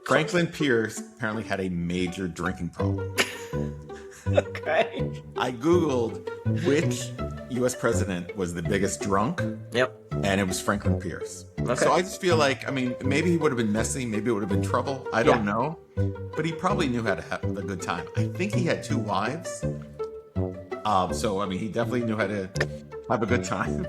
Franklin Pierce apparently had a major drinking problem. Okay. I Googled which U.S. president was the biggest drunk, Yep. and it was Franklin Pierce. Okay. So I just feel like, I mean, maybe he would have been messy, maybe it would have been trouble. I don't know. But he probably knew how to have a good time. I think he had 2 wives. So, I mean, he definitely knew how to have a good time.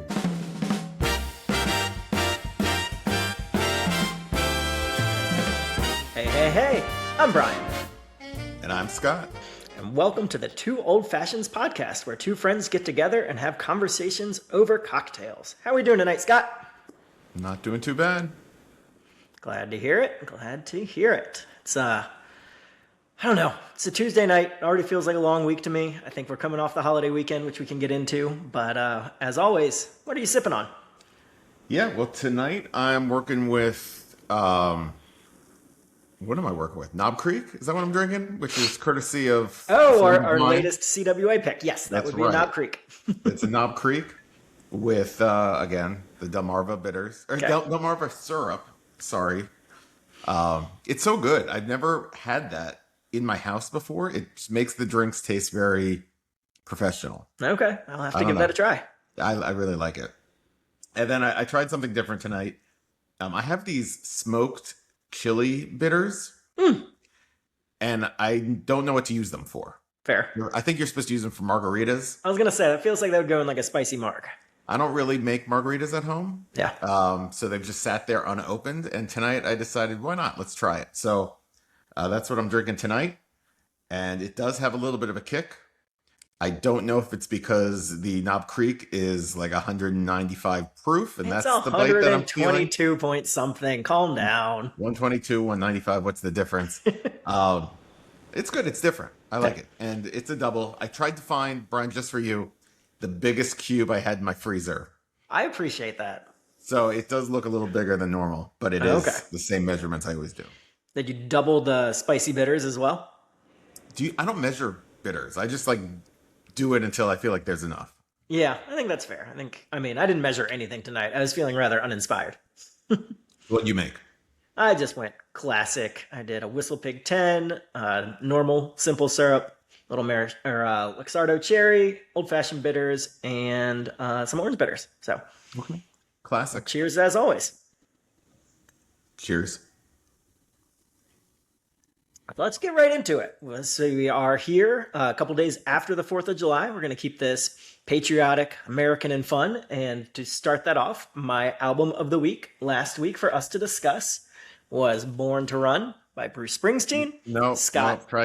Hey, I'm Brian. And I'm Scott. And welcome to the Two Old Fashions podcast, where two friends get together and have conversations over cocktails. How are we doing tonight, Scott? Not doing too bad. Glad to hear it. It's, I don't know. It's a Tuesday night. It already feels like a long week to me. I think we're coming off the holiday weekend, which we can get into. But as always, what are you sipping on? Yeah, well, tonight I'm working with, what am I working with? Knob Creek? Is that what I'm drinking? Which is courtesy of... our latest CWA pick. Yes, that That's would be right. Knob Creek. It's a Knob Creek with, again, the Delmarva bitters. Or Okay. Delmarva syrup. Sorry. It's so good. I've never had that in my house before. It just makes the drinks taste very professional. Okay, I'll have to don't give know. that a try. I really like it. And then I tried something different tonight. I have these smoked chili bitters, and I don't know what to use them for. Fair. I think you're supposed to use them for margaritas. I was going to say, that feels like that would go in like a spicy marg. I don't really make margaritas at home. Yeah. So they've just sat there unopened. And tonight I decided, why not? Let's try it. So that's what I'm drinking tonight. And it does have a little bit of a kick. I don't know if it's because the Knob Creek is like 195 proof. And It's that's the bite that I'm feeling. 122 point something. Calm down. 122, 195. What's the difference? It's good. It's different. I like it. And it's a double. I tried to find, Brian, just for you, the biggest cube I had in my freezer. I appreciate that. So it does look a little bigger than normal, but it is the same measurements I always do. Did you double the spicy bitters as well? I don't measure bitters. I just like do it until I feel like there's enough. Yeah, I think that's fair. I didn't measure anything tonight. I was feeling rather uninspired. What you make? I just went classic. I did a Whistle Pig 10, normal, simple syrup, little Luxardo cherry, old-fashioned bitters, and some orange bitters. So, Okay. Classic. cheers as always. Cheers. Let's get right into it. So we are here a couple days after the 4th of July. We're going to keep this patriotic, American, and fun. And to start that off, my album of the week last week for us to discuss was Born to Run by Bruce Springsteen. No, Scott. No, try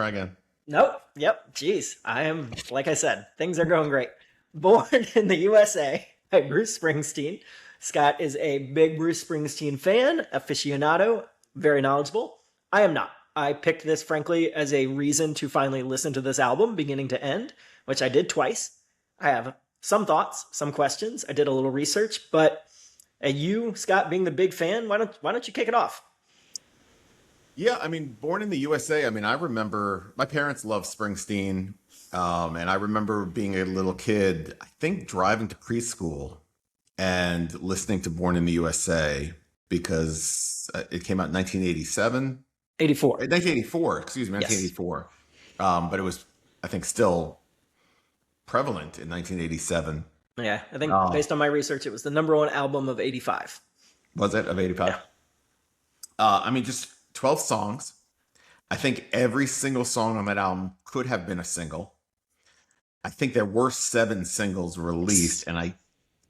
again. Nope. Yep. Jeez. I am, like I said, things are going great. Born in the USA by Bruce Springsteen. Scott is a big Bruce Springsteen fan, aficionado, very knowledgeable. I am not. I picked this, frankly, as a reason to finally listen to this album, beginning to end, which I did twice. I have some thoughts, some questions. I did a little research, but you, Scott, being the big fan, why don't you kick it off? Yeah, I mean, Born in the USA, I mean, I remember my parents loved Springsteen, and I remember being a little kid, I think driving to preschool and listening to Born in the USA because it came out in 1987. 1984, excuse me, 1984. But it was, I think, still prevalent in 1987. Yeah, I think based on my research, it was the number one album of 85. Was it? Of 85? Yeah. I mean, just 12 songs. I think every single song on that album could have been a single. I think there were 7 singles released, and I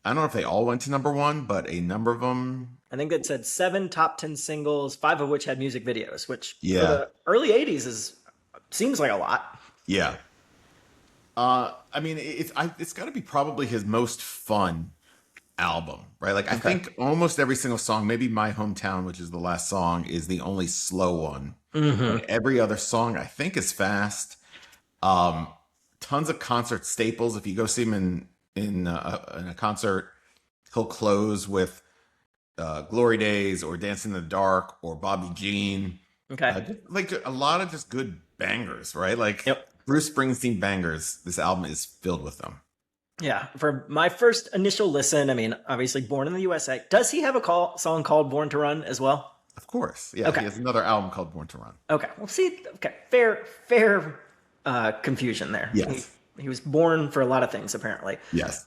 don't know if they all went to number one, but a number of them... I think it said 7 top 10 singles, 5 of which had music videos, which for the early 80s seems like a lot. Yeah. I mean, it's got to be probably his most fun album, right? Like, I think almost every single song, maybe My Hometown, which is the last song, is the only slow one. But every other song, I think, is fast. Tons of concert staples. If you go see him in a concert, he'll close with Glory Days or Dancing in the Dark or Bobby Jean. Okay. Like a lot of just good bangers, right? Like Bruce Springsteen bangers. This album is filled with them. Yeah. For my first initial listen, I mean, obviously Born in the USA. Does he have a song called Born to Run as well? Of course. Yeah, he Okay. has another album called Born to Run. Okay. Well, see, okay, fair confusion there. Yes. He was born for a lot of things, apparently. Yes.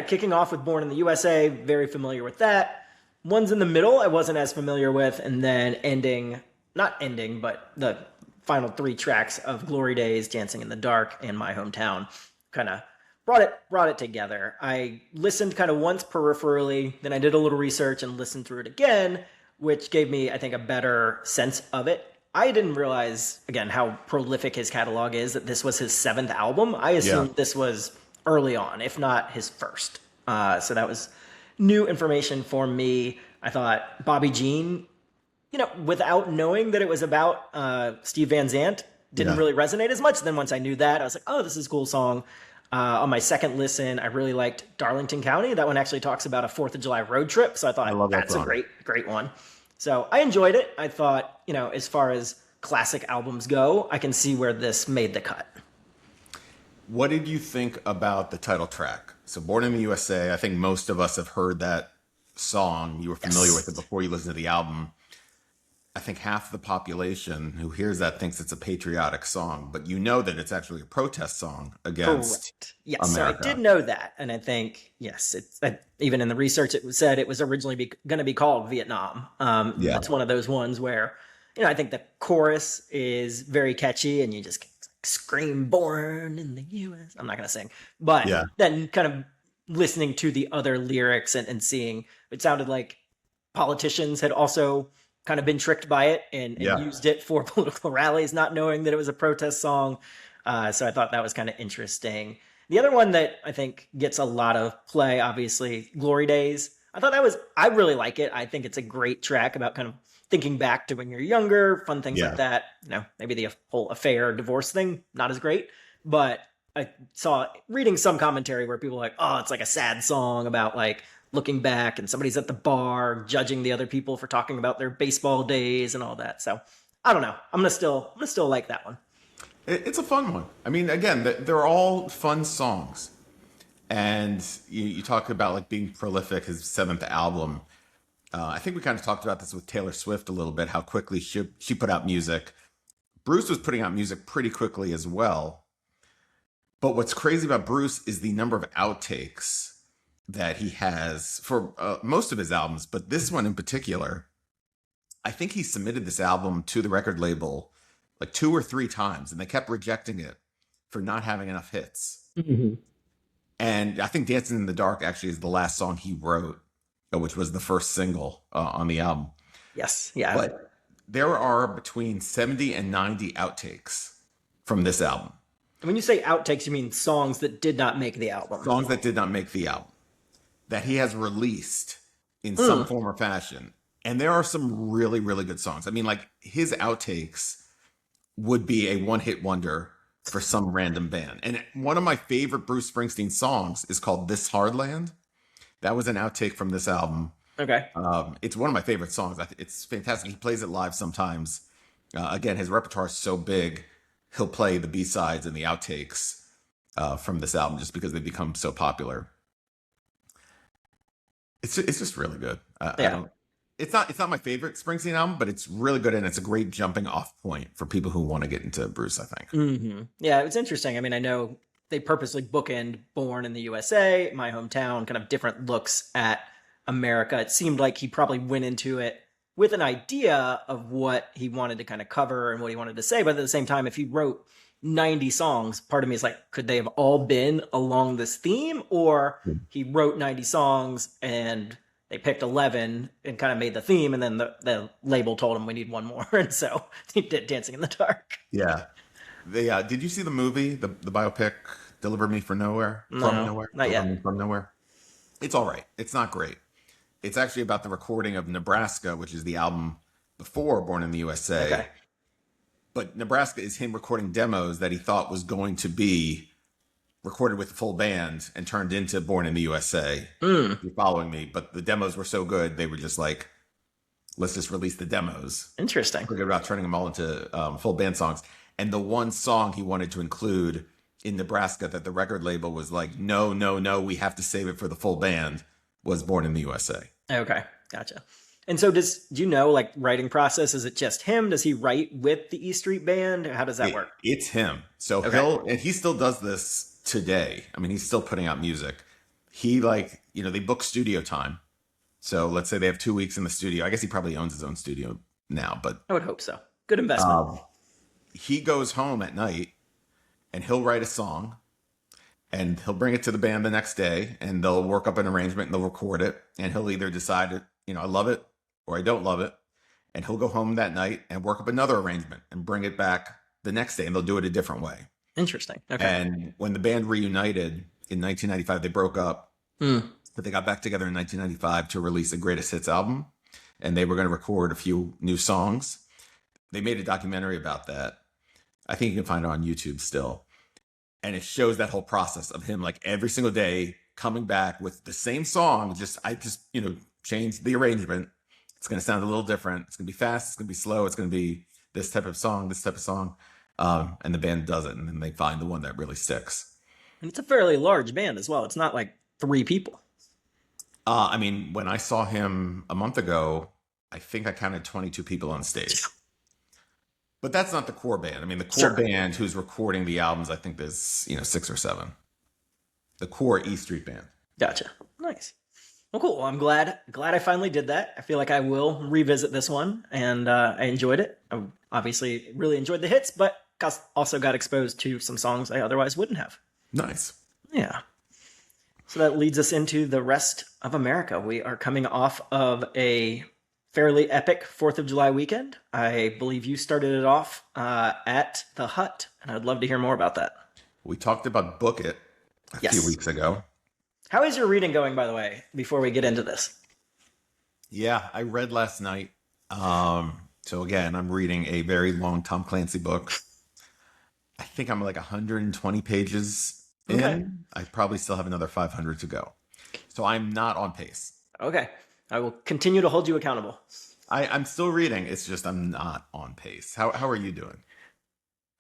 Kicking off with Born in the USA, very familiar with that. Ones in the middle, I wasn't as familiar with, and then not ending, but the final three tracks of Glory Days, Dancing in the Dark, and My Hometown, kind of brought it together. I listened kind of once peripherally, then I did a little research and listened through it again, which gave me, I think, a better sense of it. I didn't realize, again, how prolific his catalog is, that this was his seventh album. I Yeah. assumed this was early on, if not his first. So that was new information for me. I thought Bobby Jean, without knowing that it was about Steve Van Zandt, didn't Yeah. really resonate as much. Then once I knew that, I was like, oh, this is a cool song. On my second listen, I really liked Darlington County. That one actually talks about a 4th of July road trip. So I I thought love that that's a song. great one. So I enjoyed it. I thought, as far as classic albums go, I can see where this made the cut. What did you think about the title track? So, Born in the USA, I think most of us have heard that song. You were familiar with it Yes. before you listened to the album. I think half the population who hears that thinks it's a patriotic song, but you know that it's actually a protest song against Correct. Yes, so I did America. know that, and I think yes, even in the research it was said it was originally going to be called Vietnam. Yeah. That's one of those ones where I think the chorus is very catchy, and you just scream "Born in the U.S." I'm not going to sing, but Yeah. then kind of listening to the other lyrics and seeing it sounded like politicians had also kind of been tricked by it and Yeah. used it for political rallies, not knowing that it was a protest song. So I thought that was kind of interesting. The other one that I think gets a lot of play, obviously, Glory Days. I really like it. I think it's a great track about kind of thinking back to when you're younger, fun things Yeah. like that. Maybe the whole affair, divorce thing, not as great. But I saw reading some commentary where people were like, oh, it's like a sad song about like looking back and somebody's at the bar judging the other people for talking about their baseball days and all that. So I don't know. I'm gonna still like that one. It's a fun one. I mean, again, they're all fun songs. And you talk about like being prolific, his seventh album. I think we kind of talked about this with Taylor Swift a little bit, how quickly she put out music. Bruce was putting out music pretty quickly as well. But what's crazy about Bruce is the number of outtakes that he has for most of his albums, but this one in particular. I think he submitted this album to the record label like 2 or 3 times, and they kept rejecting it for not having enough hits. Mm-hmm. And I think Dancing in the Dark actually is the last song he wrote, which was the first single on the album. Yes. Yeah. But there are between 70 and 90 outtakes from this album. When you say outtakes, you mean songs that did not make the album. Songs that did not make the album that he has released in some form or fashion. And there are some really, really good songs. I mean, like his outtakes would be a one-hit wonder for some random band. And one of my favorite Bruce Springsteen songs is called This Hard Land. That was an outtake from this album. Okay. It's one of my favorite songs. It's fantastic. He plays it live sometimes. Again, his repertoire is so big. He'll play the B-sides and the outtakes from this album just because they become so popular. It's just really good. Yeah. It's not my favorite Springsteen album, but it's really good, and it's a great jumping off point for people who want to get into Bruce, I think. Mm-hmm. Yeah, it's interesting. I mean, I know they purposely bookend Born in the USA, My Hometown, kind of different looks at America. It seemed like he probably went into it with an idea of what he wanted to kind of cover and what he wanted to say, but at the same time, if he wrote 90 songs, part of me is like, could they have all been along this theme? Or he wrote 90 songs and they picked 11 and kind of made the theme, and then the label told him we need one more. And so he did Dancing in the Dark. Yeah. Did you see the movie, the biopic, Deliver Me from Nowhere? No, From Nowhere? not Deliver yet. Me from Nowhere? It's all right. It's not great. It's actually about the recording of Nebraska, which is the album before Born in the USA. Okay. But Nebraska is him recording demos that he thought was going to be recorded with the full band and turned into Born in the USA. If you're following me. But the demos were so good, they were just like, let's just release the demos. Interesting. Forget about turning them all into full band songs. And the one song he wanted to include in Nebraska that the record label was like, no, we have to save it for the full band, was Born in the USA. Okay. Gotcha. And so do you know like writing process? Is it just him? Does he write with the E Street Band? How does that work? It's him. So Okay. and he still does this today. I mean, he's still putting out music. He they book studio time. So let's say they have 2 weeks in the studio. I guess he probably owns his own studio now, but I would hope so. Good investment. um, he goes home at night and he'll write a song and he'll bring it to the band the next day and they'll work up an arrangement and they'll record it and he'll either decide, I love it or I don't love it. And he'll go home that night and work up another arrangement and bring it back the next day and they'll do it a different way. Interesting. Okay. And when the band reunited in 1995, they broke up, Mm, but they got back together in 1995 to release a greatest hits album. And they were going to record a few new songs. They made a documentary about that. I think you can find it on YouTube still. And it shows that whole process of him like every single day coming back with the same song. I just, changed the arrangement. It's going to sound a little different. It's going to be fast. It's going to be slow. It's going to be this type of song, this type of song. And the band does it. And then they find the one that really sticks. and it's a fairly large band as well. It's not like three people. I mean, when I saw him a month ago, I think I counted 22 people on stage. But that's not the core band. I mean, the core Sure. band who's recording the albums, I think there's, 6 or 7. The core E Street band. Gotcha. Nice. Well, cool. Well, I'm glad I finally did that. I feel like I will revisit this one, and I enjoyed it. I obviously really enjoyed the hits, but also got exposed to some songs I otherwise wouldn't have. Nice. Yeah. So that leads us into the rest of America. We are coming off of a fairly epic 4th of July weekend. I believe you started it off at the Hut, and I'd love to hear more about that. We talked about Book It a Yes. few weeks ago. How is your reading going, by the way, before we get into this? Yeah, I read last night. So again, I'm reading a very long Tom Clancy book. I think I'm like 120 pages in. Okay. I probably still have another 500 to go. So I'm not on pace. Okay. I will continue to hold you accountable. I'm still reading. It's just I'm not on pace. How are you doing?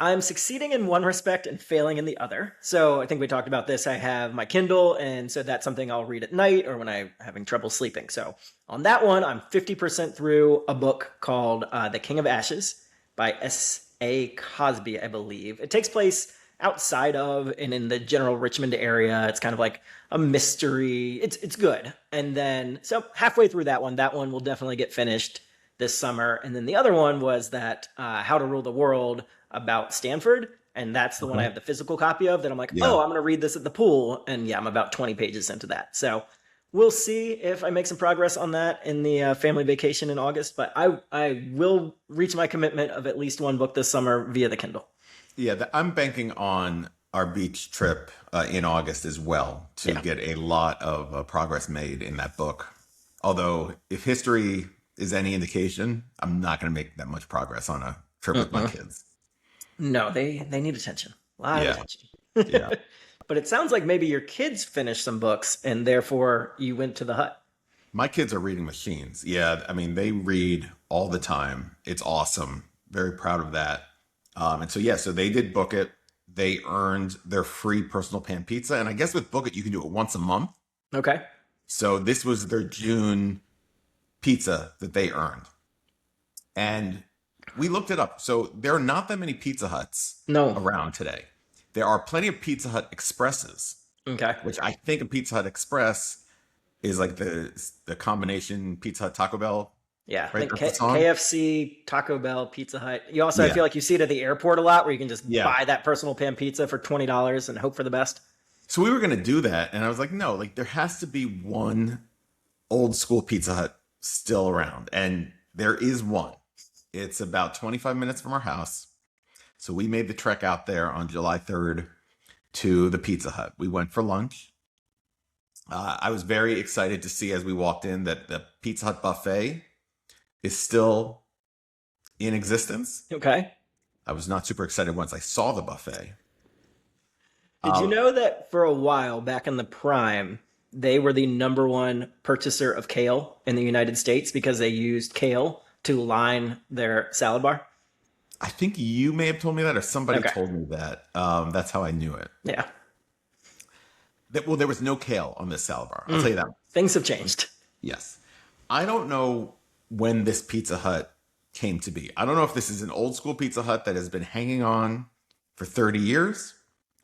I'm succeeding in one respect and failing in the other. So I think we talked about this. I have my Kindle, and so that's something I'll read at night or when I'm having trouble sleeping. So on that one, I'm 50% through a book called The King of Ashes by S.A. Cosby, I believe. It takes place outside of and in the general Richmond area. It's kind of like a mystery. It's good. And then, so halfway through that one will definitely get finished this summer. And then the other one was that How to Rule the World about Stanford. And that's the one I have the physical copy of that I'm like, Yeah. oh, I'm going to read this at the pool. And yeah, I'm about 20 pages into that. So we'll see if I make some progress on that in the family vacation in August. But I will reach my commitment of at least one book this summer via the Kindle. Yeah, I'm banking on our beach trip in August as well to get a lot of progress made in that book. Although, if history is any indication, I'm not going to make that much progress on a trip with my kids. No, they need attention. A lot of Yeah. attention. Yeah. But it sounds like maybe your kids finished some books and therefore you went to the Hut. My kids are reading machines. Yeah, I mean, they read all the time. It's awesome. Very proud of that. And so they did Book It. They earned their free personal pan pizza. And I guess with Book It, you can do it once a month. Okay. So this was their June pizza that they earned. And we looked it up. So there are not that many Pizza Huts No. around today. There are plenty of Pizza Hut Expresses, Okay. which I think a Pizza Hut Express is like the combination Pizza Hut Taco Bell. Yeah. I Right, think that's the song? KFC, Taco Bell, Pizza Hut. You also, I Yeah. feel like you see it at the airport a lot where you can just Yeah. buy that personal pan pizza for $20 and hope for the best. So we were going to do that. And I was like, no, like there has to be one old school Pizza Hut still around. And there is one. It's about 25 minutes from our house. So we made the trek out there on July 3rd to the Pizza Hut. We went for lunch. I was very excited to see as we walked in that the Pizza Hut buffet is still in existence. Okay. I was not super excited once I saw the buffet. Did you know that for a while back in the prime, they were the number one purchaser of kale in the United States because they used kale to line their salad bar? I think you may have told me that, or somebody Okay. told me that. That's how I knew it. Yeah. Well, there was no kale on this salad bar. I'll tell you that. Things have changed. Yes. I don't know when this Pizza Hut came to be. I don't know if this is an old school Pizza Hut that has been hanging on for 30 years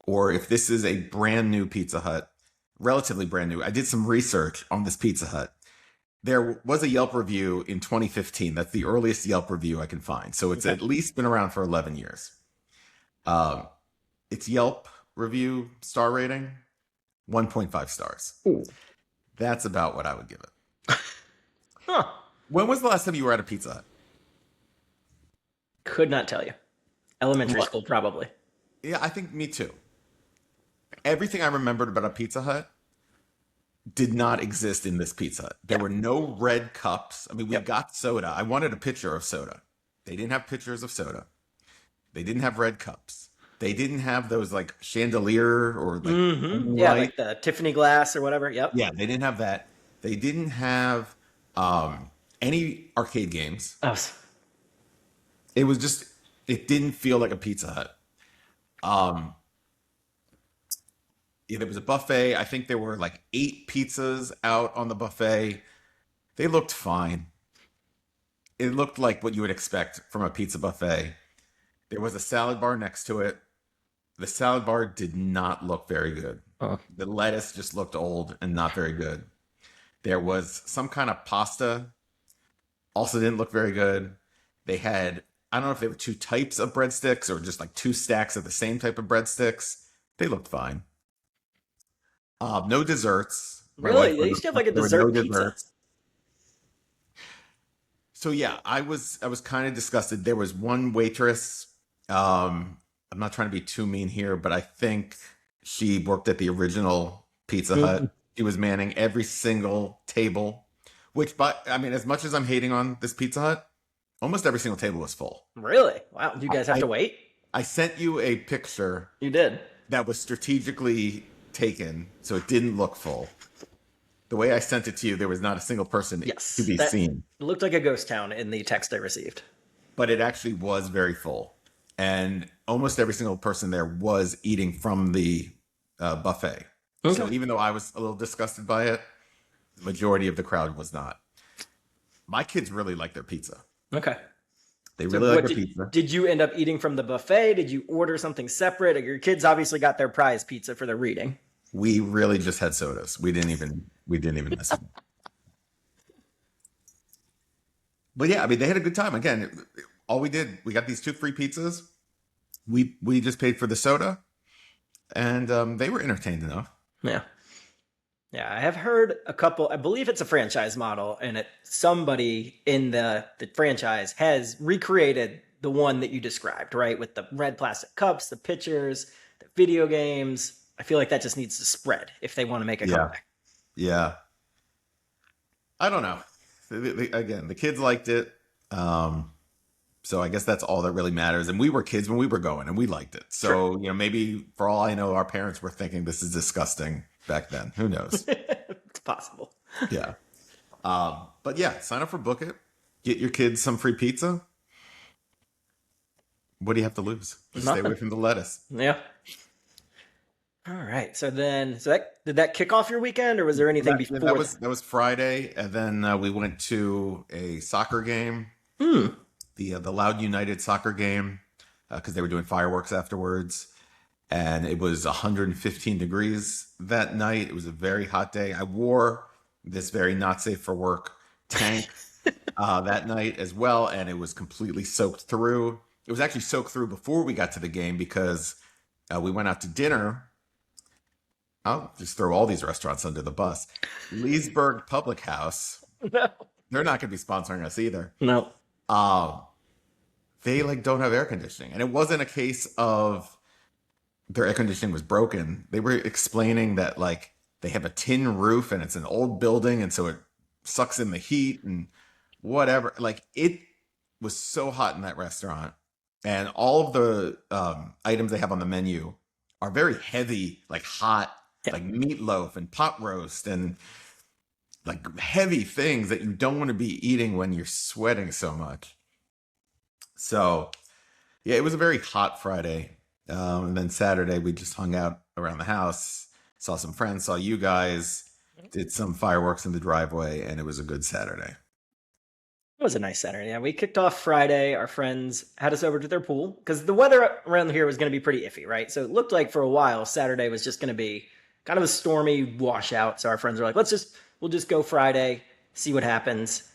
or if this is a brand new Pizza Hut, relatively brand new. I did some research on this Pizza Hut. There was a Yelp review in 2015. That's the earliest Yelp review I can find. So it's Okay. at least been around for 11 years. Um, its Yelp review star rating, 1.5 stars. Ooh. That's about what I would give it. Huh. When was the last time you were at a Pizza Hut? Could not tell you. Elementary What? school, probably. Yeah, I think me too. Everything I remembered about a Pizza Hut did not exist in this Pizza Hut. There Yeah. were no red cups. I mean, we Yep. got soda. I wanted a pitcher of soda. They didn't have pictures of soda. They didn't have red cups. They didn't have those like chandelier or like Yeah, light. like the Tiffany glass or whatever. Yep. Yeah, they didn't have that. They didn't have any arcade games. Oh, It was just, it didn't feel like a Pizza Hut. Um, yeah, there was a buffet. I think there were like 8 pizzas out on the buffet. They looked fine. It looked like what you would expect from a pizza buffet. There was a salad bar next to it. The salad bar did not look very good. oh. The lettuce just looked old and not very good. There was some kind of pasta, also didn't look very good. They had, I don't know if they were 2 types of breadsticks or just like 2 stacks of the same type of breadsticks. They looked fine. No desserts. My wife Really? They used ordered, to have like a there were no dessert pizza. desserts. So yeah, I was kind of disgusted. There was one waitress. I'm not trying to be too mean here, but I think she worked at the original Pizza Hut. Mhm. She was manning every single table, which, but I mean, as much as I'm hating on this Pizza Hut, almost every single table was full. Really? Wow. Do you guys have I to wait? I sent you a picture You did. that was strategically taken so it didn't look full. The way I sent it to you, there was not a single person to Yes. be That seen, looked like a ghost town in the text I received. but it actually was very full. And almost every single person there was eating from the buffet. So Okay. even though I was a little disgusted by it, the majority of the crowd was not. My kids really like their pizza. Okay. They So really like what their did pizza. did you end up eating from the buffet? Did you order something separate? Your kids obviously got their prize pizza for their reading. We really just had sodas. We didn't even miss them. But yeah, I mean, they had a good time. Again, all we did, we got these 2 free pizzas. We just paid for the soda, and they were entertained enough. Yeah. Yeah, I have heard a couple. I believe it's a franchise model, and somebody in the franchise has recreated the one that you described, right? With the red plastic cups, the pitchers, the video games. I feel like that just needs to spread if they want to make a Yeah, comeback. yeah. I don't know. Again, the kids liked it. Um, so I guess that's all that really matters. And we were kids when we were going, and we liked it. Sure. So maybe for all I know, our parents were thinking this is disgusting back then. Who knows? It's possible. Yeah. But yeah, sign up for Book It. Get your kids some free pizza. What do you have to lose? Just stay away Nothing. from the lettuce. Yeah. All right. So that did that kick off your weekend, or was there anything Yeah, that before was that? that was Friday, and then we went to a soccer game, Hmm. the Loud United soccer game, because they were doing fireworks afterwards, and it was 115 degrees that night. It was a very hot day. I wore this very not safe for work tank that night as well, and it was completely soaked through. It was actually soaked through before we got to the game because we went out to dinner. I'll just throw all these restaurants under the bus. Leesburg Public House. No. They're not going to be sponsoring us either. No. Um, they like don't have air conditioning, and it wasn't a case of their air conditioning was broken. They were explaining that like they have a tin roof and it's an old building, and so it sucks in the heat and whatever. Like it was so hot in that restaurant, and all of the items they have on the menu are very heavy, like hot, Yeah. like meatloaf and pot roast and like heavy things that you don't want to be eating when you're sweating so much. So yeah, it was a very hot Friday. And then Saturday we just hung out around the house, saw some friends, saw you guys, did some fireworks in the driveway, and it was a good Saturday. It was a nice Saturday. Yeah, we kicked off Friday. Our friends had us over to their pool because the weather around here was going to be pretty iffy, right? So it looked like for a while Saturday was just going to be kind of a stormy washout. So our friends were like, we'll just go Friday, see what happens.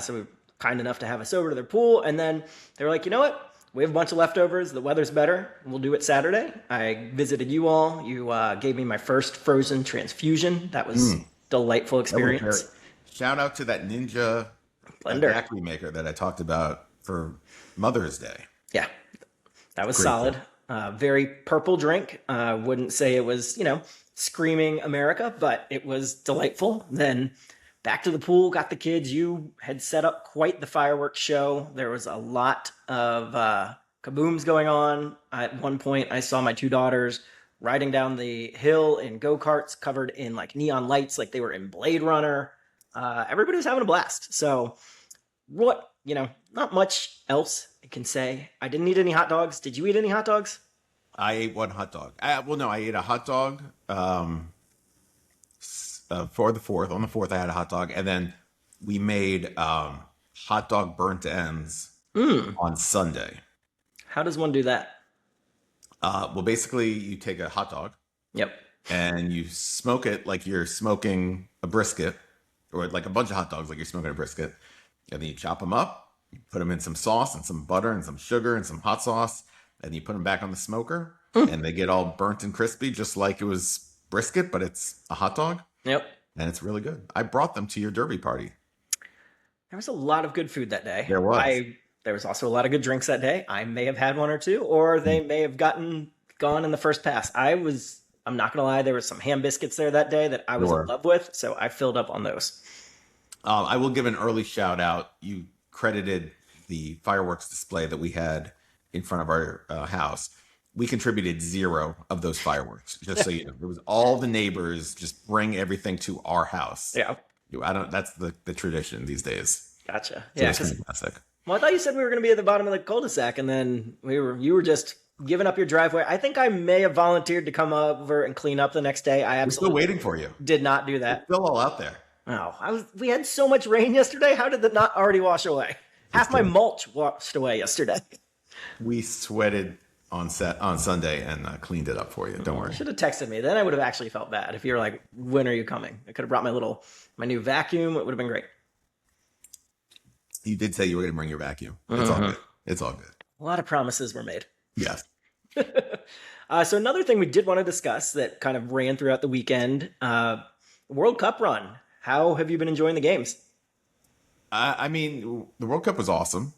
So we were kind enough to have us over to their pool, and then they were like, you know what? We have a bunch of leftovers. The weather's better. We'll do it Saturday. I visited you all. You gave me my first frozen transfusion. That was delightful That was very- experience. Shout out to that Ninja Blender. daiquiri maker that I talked about for Mother's Day. Yeah, that was Great solid. stuff. Very purple drink. Wouldn't say it was, screaming America, but it was delightful. Then back to the pool, got the kids. You had set up quite the fireworks show. There was a lot of kabooms going on. At one point, I saw my two daughters riding down the hill in go-karts covered in like neon lights, like they were in Blade Runner. Everybody was having a blast. So not much else I can say. I didn't eat any hot dogs. Did you eat any hot dogs? I ate one hot dog. Well, no, I ate a hot dog for the fourth. On the fourth, I had a hot dog, and then we made hot dog burnt ends on Sunday. How does one do that? Well, basically, you take a hot dog Yep. and you smoke it like you're smoking a brisket, or like a bunch of hot dogs like you're smoking a brisket, and then you chop them up, you put them in some sauce and some butter and some sugar and some hot sauce, and you put them back on the smoker, and they get all burnt and crispy, just like it was brisket, but it's a hot dog, Yep. and it's really good. I brought them to your derby party. There was a lot of good food that day. There was. There was also a lot of good drinks that day. I may have had one or two, or they may have gone in the first pass. I'm not gonna lie, there was some ham biscuits there that day that I was Sure. in love with, so I filled up on those. I will give an early shout out. You credited the fireworks display that we had in front of our house. We contributed zero of those fireworks, just so you know. It was all the neighbors just bring everything to our house. Yeah. I don't. That's the tradition these days. Gotcha. So Yeah, it's 'cause fantastic. well, I thought you said we were going to be at the bottom of the cul-de-sac, and then you were just giving up your driveway. I think I may have volunteered to come over and clean up the next day. I We're still absolutely waiting for you. did not do It's that. still all out there. Oh, we had so much rain yesterday. How did that not already wash away? Half my mulch washed away yesterday. We sweated on Sunday and cleaned it up for you. Don't worry. Should have texted me. Then I would have actually felt bad if you were like, "When are you coming?" I could have brought my new vacuum. It would have been great. You did say you were going to bring your vacuum. It's all good. It's all good. A lot of promises were made. Yes. So another thing we did want to discuss that kind of ran throughout the weekend, World Cup run. How have you been enjoying the games? I mean, the World Cup was awesome.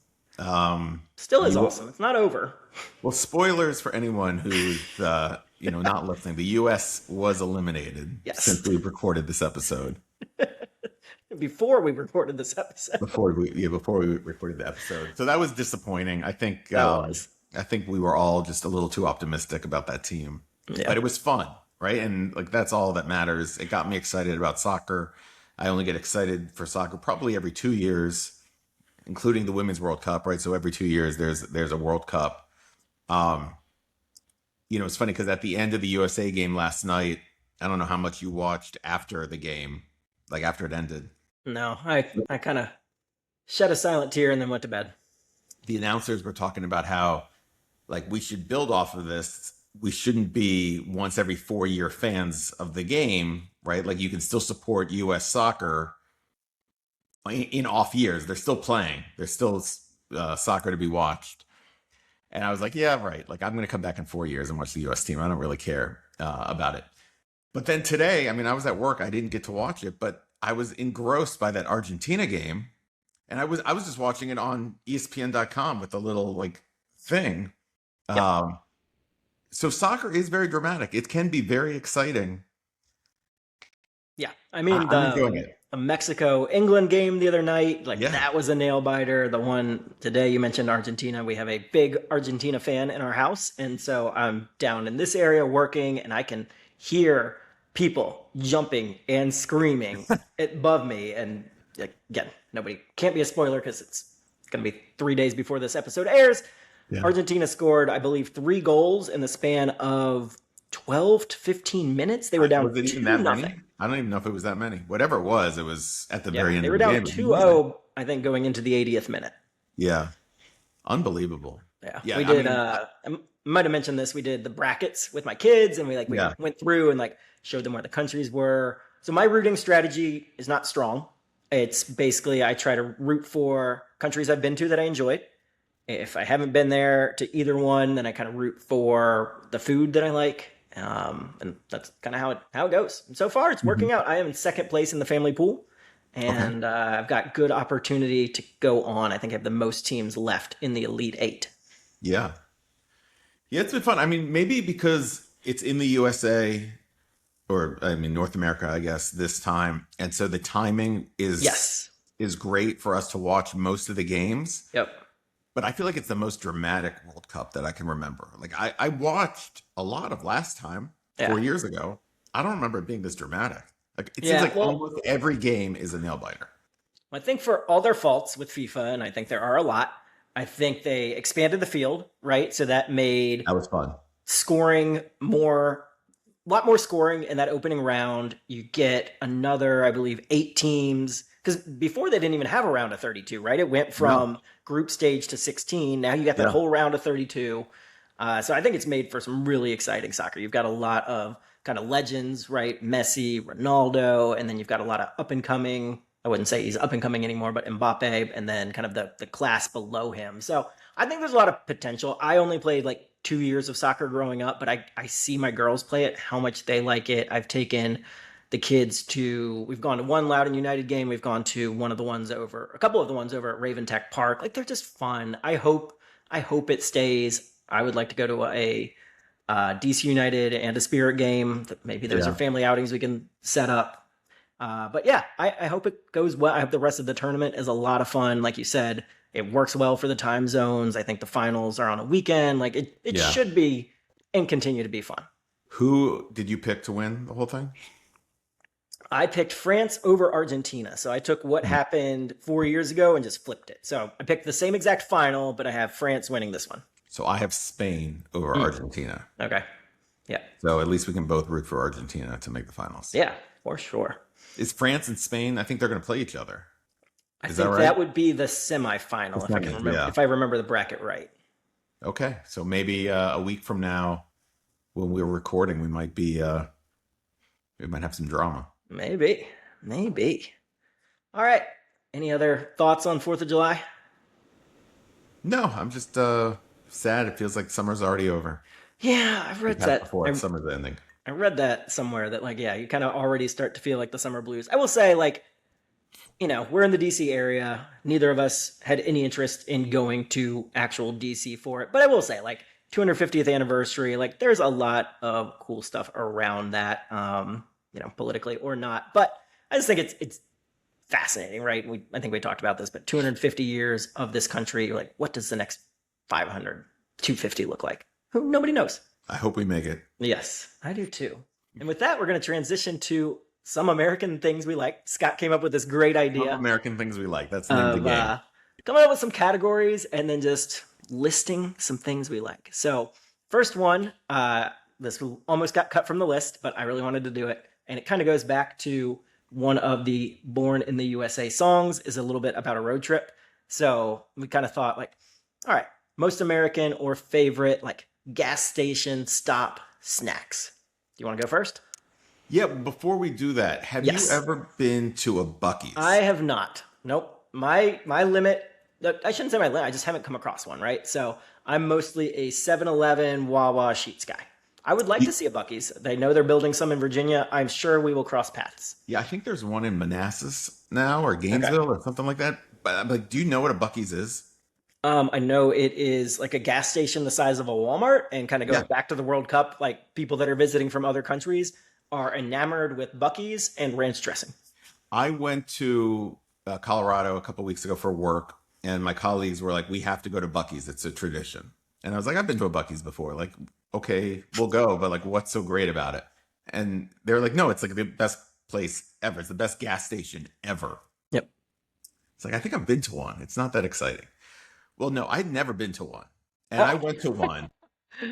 Still is awesome. It's not over. Well, spoilers for anyone who's not listening. The U.S. was eliminated Yes. since we recorded this episode. Before we recorded this episode. Before we recorded the episode, so that was disappointing. I think That was. I think we were all just a little too optimistic about that team, Yeah. but it was fun, right? And like that's all that matters. It got me excited about soccer. I only get excited for soccer probably every 2 years, including the Women's World Cup, right? So every 2 years there's a World Cup. It's funny because at the end of the USA game last night, I don't know how much you watched after the game, like after it ended. No, I kind of shed a silent tear and then went to bed. The announcers were talking about how like we should build off of this. We shouldn't be once every 4 year fans of the game, right? Like you can still support US soccer in off years. They're still playing. There's still soccer to be watched. And I was like, yeah, right. Like I'm going to come back in 4 years and watch the US team. I don't really care about it. But then today, I mean, I was at work. I didn't get to watch it, but I was engrossed by that Argentina game. And I was just watching it on ESPN.com with a little like thing. Yeah. So soccer is very dramatic. It can be very exciting. Yeah, I mean I'm enjoying it. the Mexico England game the other night, like Yeah. that was a nail biter. The one today you mentioned Argentina. We have a big Argentina fan in our house, and so I'm down in this area working, and I can hear people jumping and screaming above me. And again, nobody can't be a spoiler because it's going to be 3 days before this episode airs. Yeah. Argentina scored, I believe, 3 goals in the span of 12 to 15 minutes. They were down Was it 2 even that nothing. many? I don't even know if it was that many. Whatever it was at the Yeah, very end they of were the down game. 2-0, I think, going into the 80th minute. Yeah. Unbelievable. Yeah, Yeah. we I did. mean, I might have mentioned this. We did the brackets with my kids, and we yeah. went through and like showed them where the countries were. So my rooting strategy is not strong. It's basically I try to root for countries I've been to that I enjoyed. If I haven't been there to either one, then I kind of root for the food that I like. And that's kind of how it goes. And so far, it's Mhm. working out. I am in second place in the family pool, Okay. and I've got good opportunity to go on. I think I have the most teams left in the Elite Eight. Yeah. Yeah, it's been fun. I mean, maybe because it's in the USA, or I mean North America, I guess, this time. And so the timing Yes. is great for us to watch most of the games. Yep. But I feel like it's the most dramatic World Cup that I can remember. Like I watched a lot of last time, Yeah. 4 years ago. I don't remember it being this dramatic. Like it seems Yeah. like Well, almost every game is a nail biter. I think for all their faults with FIFA, and I think there are a lot, I think they expanded the field, right? So that made That was fun. scoring more, a lot more scoring in that opening round. You get another, I believe, 8 teams. Because before they didn't even have a round of 32, right? It went No. from group stage to 16. Now you got that Yeah. whole round of 32. So I think it's made for some really exciting soccer. You've got a lot of kind of legends, right? Messi, Ronaldo, and then you've got a lot of up and coming. I wouldn't say he's up and coming anymore, but Mbappe, and then kind of the class below him. So I think there's a lot of potential. I only played like 2 years of soccer growing up, but I see my girls play it, how much they like it. I've taken the kids to, we've gone to one Loudoun United game. We've gone to a couple of the ones over at Raven Tech Park. Like they're just fun. I hope it stays. I would like to go to a DC United and a Spirit game. Maybe those are Yeah. family outings we can set up. But yeah, I hope it goes well. I hope the rest of the tournament is a lot of fun. Like you said, it works well for the time zones. I think the finals are on a weekend. Like it Yeah. should be and continue to be fun. Who did you pick to win the whole thing? I picked France over Argentina. So I took what Mhm. happened 4 years ago and just flipped it. So I picked the same exact final, but I have France winning this one. So I have Spain over Mm, Argentina. okay. Yeah. So at least we can both root for Argentina to make the finals. Yeah, for sure. Is France and Spain? I think they're going to play each other. I Is that think right? that would be the The semifinal if I can semis, remember yeah. if I remember the bracket right. Okay, so maybe a week from now, when we're recording, we might have some drama. Maybe. Maybe. All right. Any other thoughts on 4th of July? No, I'm just sad. It feels like summer's already over. Yeah, I've We read passed that. before it's summer's ending. I read that somewhere that like yeah, you kind of already start to feel like the summer blues. I will say like we're in the DC area. Neither of us had any interest in going to actual DC for it. But I will say, like, 250th anniversary, like, there's a lot of cool stuff around that, politically or not. But I just think it's fascinating, right? I think we talked about this, but 250 years of this country, like, what does the next 500, 250 look like? Nobody knows. I hope we make it. Yes, I do too. And with that, we're going to transition to some American things we like. Scott came up with this great Some idea American things we like. That's the name of the of game. coming up with some categories and then just listing some things we like. So, first one, this almost got cut from the list, but I really wanted to do it. And it kind of goes back to one of the Born in the USA songs, is a little bit about a road trip. So, we kind of thought, like, all right, most American or favorite, like, gas station stop snacks. Do you want to go first? Yeah, before we do that, have you Yes. ever been to a Bucky's? I have not. Nope. My limit. I shouldn't say my limit. I just haven't come across one. Right. So I'm mostly a 7-Eleven, Wawa, Sheetz guy. I would like to see a Bucky's. They know they're building some in Virginia. I'm sure we will cross paths. Yeah, I think there's one in Manassas now, or Okay. Gainesville, or something like that. But I'm like, do you know what a Bucky's is? I know it is like a gas station the size of a Walmart, and kind of goes Yeah. back to the World Cup. Like people that are visiting from other countries are enamored with Bucky's and ranch dressing. I went to Colorado a couple weeks ago for work, and my colleagues were like, "We have to go to Bucky's. It's a tradition." And I was like, "I've been to a Bucky's before. Like, okay, we'll go, but like, what's so great about it?" And they're like, "No, it's like the best place ever. It's the best gas station ever." Yep. It's like I think I've been to one. It's not that exciting. Well, no, I'd never been to one, and I went to one.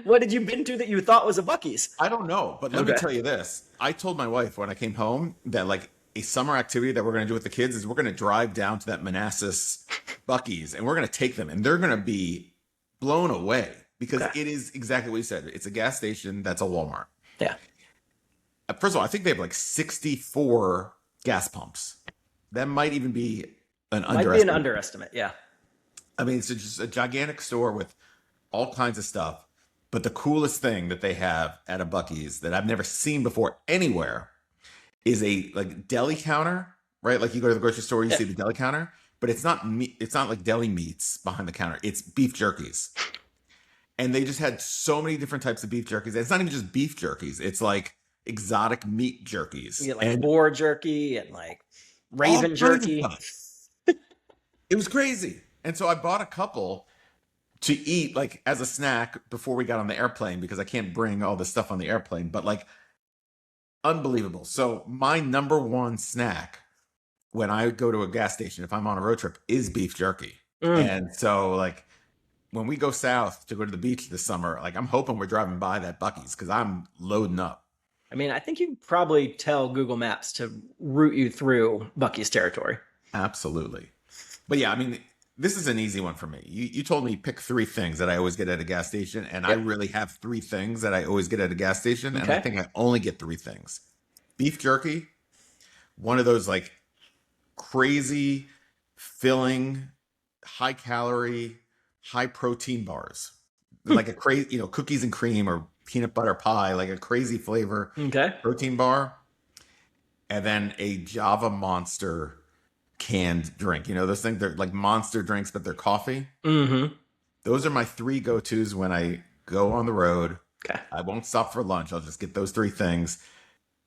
What did you been to that you thought was a Bucky's? I don't know, but let me Okay. tell you this. I told my wife when I came home that like a summer activity that we're going to do with the kids is we're going to drive down to that Manassas Buc-ee's and we're going to take them and they're going to be blown away because Okay. it is exactly what you said. It's a gas station that's a Walmart. Yeah. First of all, I think they have like 64 gas pumps. That might even be an Might be an underestimate. underestimate. Yeah. I mean, it's just a gigantic store with all kinds of stuff. But the coolest thing that they have at a Buc-ee's that I've never seen before anywhere is a like deli counter, right? Like you go to the grocery store, you Yeah. see the deli counter, but it's not meat, it's not like deli meats behind the counter. It's beef jerkies. And they just had so many different types of beef jerkies. It's not even just beef jerkies. It's like exotic meat jerkies You get like and boar jerky and like all raven kinds of jerky. stuff. It was crazy. And so I bought a couple to eat like as a snack before we got on the airplane because I can't bring all this stuff on the airplane, but like unbelievable. So my number one snack when I go to a gas station, if I'm on a road trip, is beef jerky. Mm. And so like when we go south to go to the beach this summer, like I'm hoping we're driving by that Buc-ee's because I'm loading up. I mean, I think you can probably tell Google Maps to route you through Bucky's territory. Absolutely. But yeah, I mean, this is an easy one for me. You told me pick three things that I always get at a gas station, and I Yep. really have three things that I always get at a gas station, and I Okay. think I only get three things. Beef jerky, one of those like crazy filling, high calorie, high protein bars. Like a crazy, cookies and cream or peanut butter pie, like a crazy flavor Okay. protein bar, and then a Java Monster canned drink. You know, those things, they're like monster drinks, but they're coffee. Mm-hmm. Those are my three go-tos when I go on the road. Okay. I won't stop for lunch. I'll just get those three things.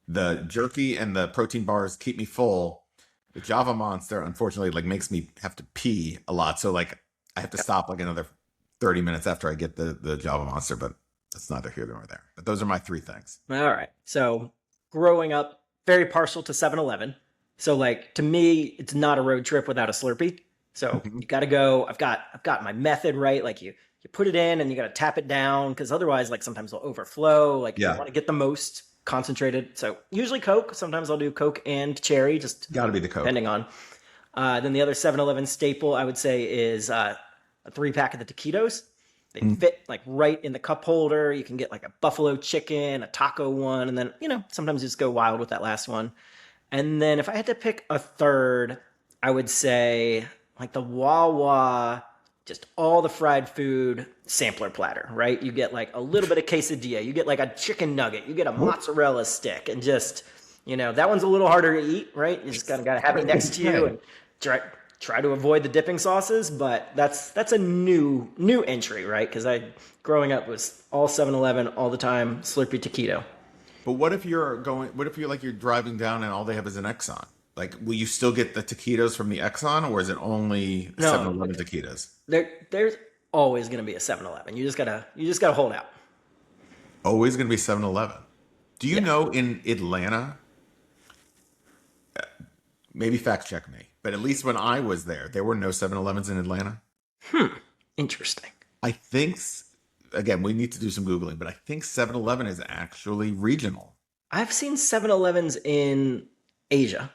The jerky and the protein bars keep me full. The Java Monster, unfortunately, like makes me have to pee a lot. So like I have to stop like another 30 minutes after I get the Java Monster, but that's neither here nor there. But those are my three things. All right. So growing up, very partial to 7-Eleven. So like to me, it's not a road trip without a Slurpee. So you got to go. I've got my method right. Like you put it in and you got to tap it down because otherwise, like sometimes it'll overflow. Like you Yeah. want to get the most concentrated. So usually Coke. Sometimes I'll do Coke and cherry, just Got to be the Coke. depending on. Then the other 7-Eleven staple I would say is a 3-pack of the taquitos. They fit like right in the cup holder. You can get like a buffalo chicken, a taco one, and then sometimes you just go wild with that last one. And then if I had to pick a third, I would say like the Wawa, just all the fried food sampler platter, right? You get like a little bit of quesadilla, you get like a chicken nugget, you get a mozzarella stick, and just that one's a little harder to eat, right? You just gotta have it next to you and try to avoid the dipping sauces. But that's a new entry, right? Because growing up was all 7-Eleven all the time, Slurpee taquito. But what if you're driving down and all they have is an Exxon? Like, will you still get the taquitos from the Exxon, or is it only No. 7-Eleven taquitos? There's always gonna be a 7-Eleven. You just gotta hold out. Always going to be 7-Eleven. Do you know in Atlanta, maybe fact check me, but at least when I was there were no 7-Elevens in Atlanta? Interesting. I think, again, we need to do some Googling, but I think 7-Eleven is actually regional. I've seen 7-Elevens in Asia.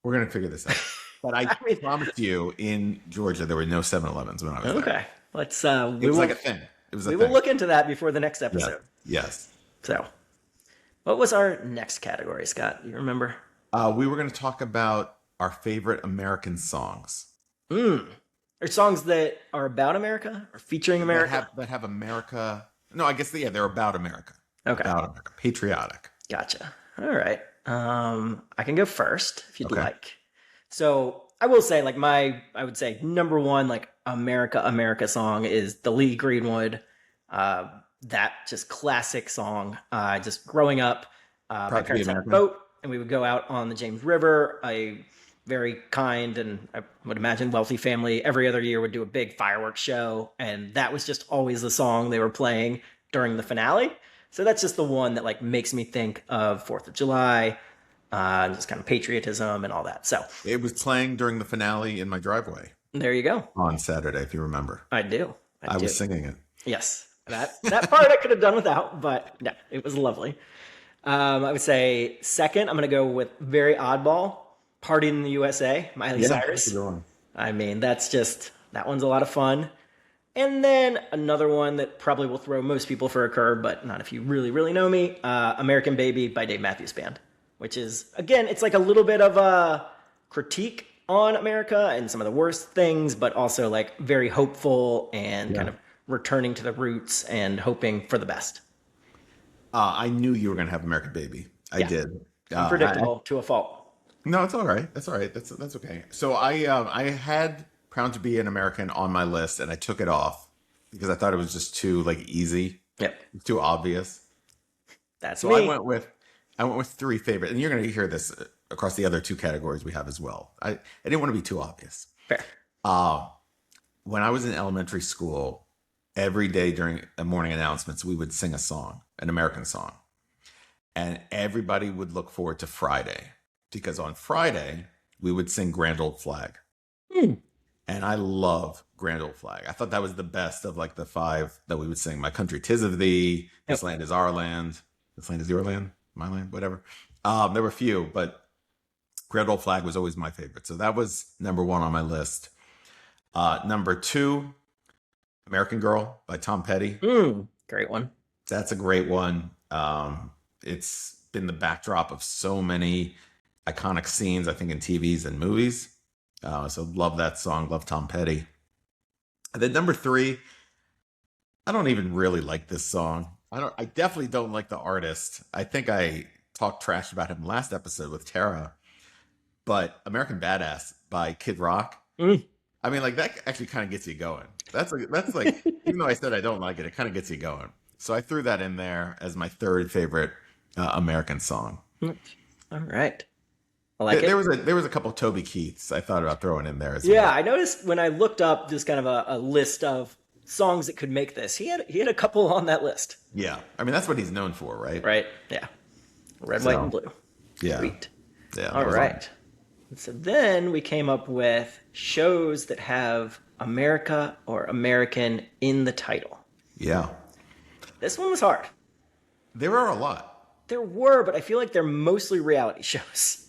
We're going to figure this out. But I promise you, in Georgia, there were no 7-Elevens when I was there. Okay, let's. It was like a thing. It was a We thing. will look into that before the next Yeah. episode. Yes. So, what was our next category, Scott? You remember? We were going to talk about our favorite American songs Or songs that are about America or featuring America? that have America. No, I guess they're about America. Okay. About America, patriotic. Gotcha. All right. I can go first if you'd Okay. like. So I will say, like I would say number one, like America song is the Lee Greenwood. That just classic song. Just growing up, my Proud to be parents had a American. boat, and we would go out on the James River. A very kind and I would imagine wealthy family every other year would do a big fireworks show, and that was just always the song they were playing during the finale. So that's just the one that like makes me think of 4th of July, and just kind of patriotism and all that. So It was playing during the finale in my driveway there you go. on Saturday, if you remember. I do. I was singing it. Yes. That part I could have done without, but no, it was lovely. I would say second, I'm going to go with very oddball, Party in the USA, Miley Yeah, that's a Cyrus. good one. I mean, that one's a lot of fun. And then another one that probably will throw most people for a curve, but not if you really, really know me, American Baby by Dave Matthews Band, which is, again, it's like a little bit of a critique on America and some of the worst things, but also like very hopeful and kind Yeah. of returning to the roots and hoping for the best. I knew you were going to have American Baby. I Yeah, did. unpredictable to a fault. No, it's all right. That's all right. That's okay. So I had Proud to Be an American on my list, and I took it off because I thought it was just too like easy, Yep, too obvious. that's So me. I went with three favorite, and you're going to hear this across the other two categories we have as well. I didn't want to be too obvious. Fair. Uh, when I was in elementary school, every day during the morning announcements, we would sing a song, an American song, and everybody would look forward to Friday because on Friday we would sing Grand Old Flag. Hmm. And I love Grand Old Flag. I thought that was the best of like the five that we would sing. My country, 'tis of thee. This Yep. land is our land. This land is your land. My land. Whatever. There were a few, but Grand Old Flag was always my favorite. So that was number one on my list. Number two, American Girl by Tom Petty. Great one. That's a great one. It's been the backdrop of so many iconic scenes, I think, in TVs and movies. So love that song. Love Tom Petty. And then number three, I don't even really like this song. I definitely don't like the artist. I think I talked trash about him last episode with Tara, but American Badass by Kid Rock. Mm. I mean, like that actually kind of gets you going. That's like even though I said I don't like it, it kind of gets you going. So I threw that in there as my third favorite American song. All right. I like There it. was a couple Toby Keiths I thought about throwing in there as Yeah, well. I noticed when I looked up just kind of a list of songs that could make this. He had a couple on that list. Yeah, I mean that's what he's known for, right? Right? Yeah. Red, white, and So blue. yeah, Sweet. yeah. All That was on. right. So then we came up with shows that have America or American in the title. Yeah, This one was hard. there are a lot. There were, but I feel like they're mostly reality shows.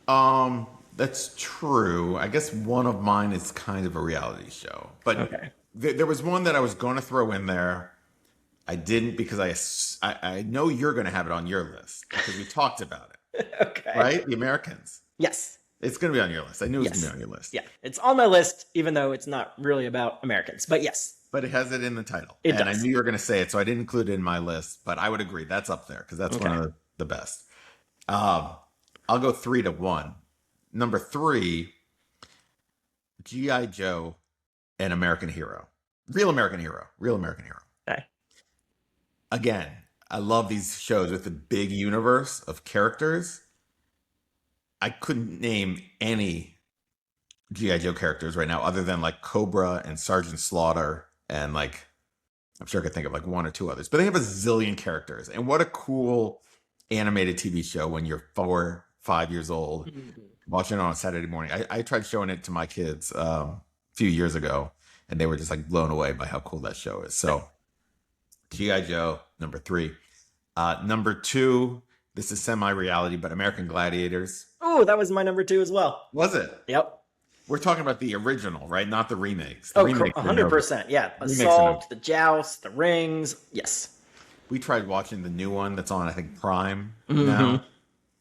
That's true. I guess one of mine is kind of a reality show, but Okay. there was one that I was going to throw in there. I didn't because I know you're going to have it on your list because we talked about it, Okay. right? The Americans. Yes. It's going to be on your list. I knew it was going Yes. to be on your list. Yeah. It's on my list, even though it's not really about Americans. But yes, But it has it in the title. it And I does. knew you were going to say it, so I didn't include it in my list, but I would agree. That's up there because that's one Okay. of the best. Um, I'll go 3-1. Number three, G.I. Joe and American Hero. Real American Hero. Real American Hero. Okay. Again, I love these shows with a big universe of characters. I couldn't name any G.I. Joe characters right now other than like Cobra and Sergeant Slaughter and like I'm sure I could think of like one or two others, but they have a zillion characters. And what a cool animated TV show when you're 4, 5 years old, watching it on a Saturday morning. I tried showing it to my kids a few years ago, and they were just like blown away by how cool that show is. So, G.I. Joe, number three. Number two, this is semi reality, but American Gladiators. Oh, that was my number 2 as well. Was it? Yep. We're talking about the original, right? Not the remakes. The Oh, remakes are no- 100%. Yeah. Remakes are Assault, the joust, the rings. Yes. We tried watching the new one that's on, I think, Prime Mm-hmm. now.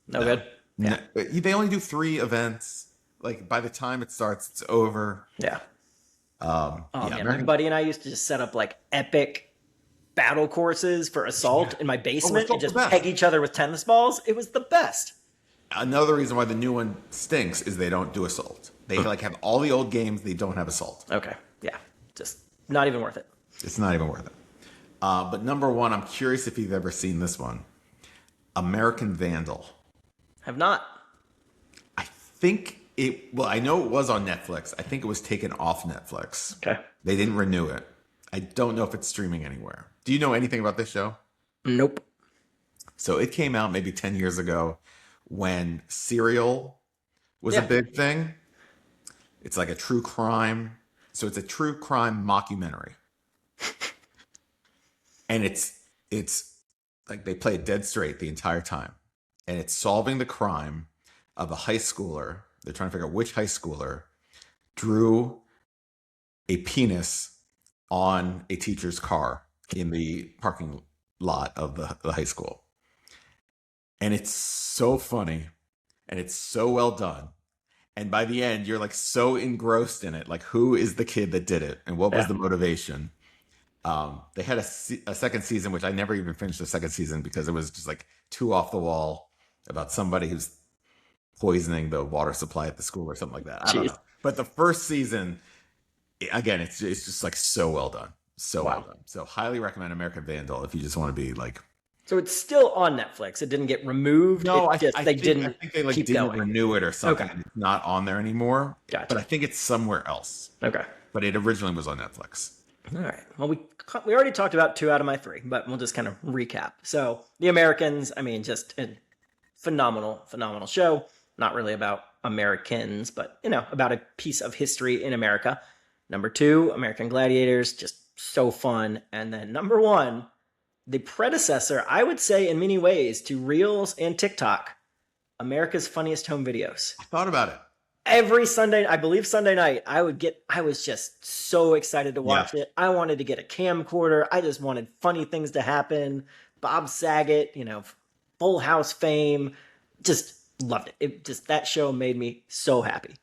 No good. Yeah. They only do 3 events. Like by the time it starts, it's over. Yeah. Oh Oh, man. My buddy and I used to just set up like epic battle courses for Assault in my basement and Assault's just the best. peg each other with tennis balls. It was the best. Another reason why the new one stinks is they don't do Assault. They like have all the old games. They don't have Assault. Okay. Yeah. Just not even worth it. It's not even worth it. But number one, I'm curious if you've ever seen this one, American Vandal. Have not. I think it. Well, I know it was on Netflix. I think it was taken off Netflix. Okay. They didn't renew it. I don't know if it's streaming anywhere. Do you know anything about this show? Nope. So it came out maybe 10 years ago when Serial was a Yeah. big thing. It's like a true crime. So it's a true crime mockumentary. And it's like they play it dead straight the entire time, and it's solving the crime of a high schooler. They're trying to figure out which high schooler drew a penis on a teacher's car in the parking lot of the high school. And it's so funny and it's so well done. And by the end, you're like so engrossed in it. Like, who is the kid that did it? And what was Yeah. the motivation? They had a second season, which I never even finished the second season because it was just like too off the wall about somebody who's poisoning the water supply at the school or something like that. I don't Jeez. know. But the first season, again, it's just like so well done. So well Wow. done. So highly recommend American Vandal if you just want to be like. So it's still on Netflix. It didn't get removed. No, It just, I they think, didn't I think they like keep didn't going. renew it or something. Okay. It's not on there anymore. Gotcha. But I think it's somewhere else. Okay. But it originally was on Netflix. All right. Well, we already talked about 2 out of my 3, but we'll just kind of recap. So The Americans, I mean, just a phenomenal show. Not really about Americans, but about a piece of history in America. Number 2, American Gladiators, just so fun. And then number 1, the predecessor, I would say in many ways, to Reels and TikTok, America's Funniest Home Videos. I thought about it. Every Sunday, I believe Sunday night, I was just so excited to watch it. I wanted to get a camcorder. I just wanted funny things to happen. Bob Saget, Full House fame, just loved it. That show made me so happy.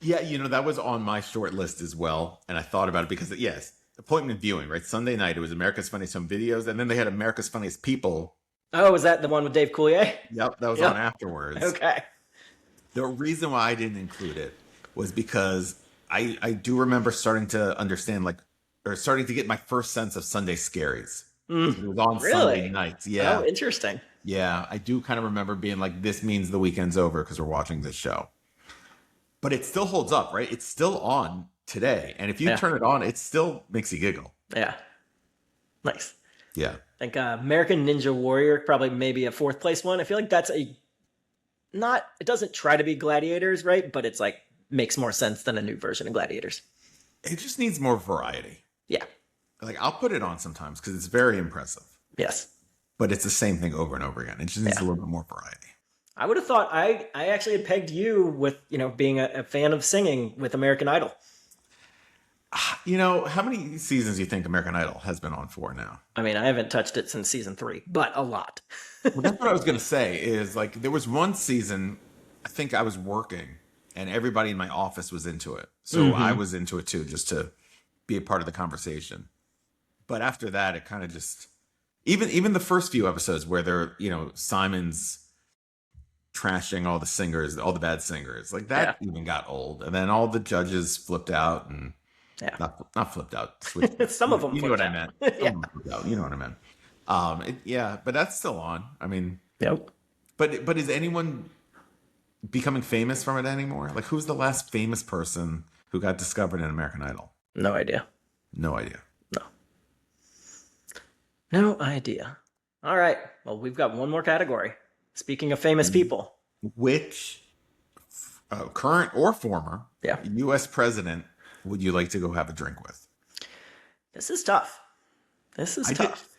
Yeah, that was on my short list as well. And I thought about it because, yes, appointment viewing, right? Sunday night, it was America's Funniest Home Videos. And then they had America's Funniest People. Oh, was that the one with Dave Coulier? Yep, that was Yep. on afterwards. Okay. The reason why I didn't include it was because I do remember starting to understand, or starting to get my first sense of Sunday scaries. It was on Really? Sunday nights. Yeah. Oh, interesting. Yeah. I do kind of remember being like, this means the weekend's over because we're watching this show. But it still holds up, right? It's still on today. And if you turn it on, it still makes you giggle. Yeah. Nice. Yeah. I think American Ninja Warrior, probably maybe a 4th place one. I feel like that's it doesn't try to be Gladiators, right? But it's like, makes more sense than a new version of Gladiators. It just needs more variety. Yeah. Like, I'll put it on sometimes because it's very impressive. Yes. But it's the same thing over and over again. It just needs a little bit more variety. I would have thought I actually had pegged you with, being a fan of singing with American Idol. How many seasons do you think American Idol has been on for now? I mean, I haven't touched it since season 3, but a lot. Well, that's what I was going to say is like there was one season, I think I was working and everybody in my office was into it. So I was into it too, just to be a part of the conversation. But after that, it kind of just, even the first few episodes where they're, Simon's trashing all the singers, all the bad singers, like that even got old. And then all the judges flipped out and not flipped out. Switched. Some of them. You know what I meant. Yeah. You know what I meant. But that's still on. I mean, Yep. but is anyone becoming famous from it anymore? Like, who's the last famous person who got discovered in American Idol? No idea. No idea. No idea. All right. Well, we've got one more category. Speaking of famous people. Which current or former Yeah. U.S. president would you like to go have a drink with? This is tough.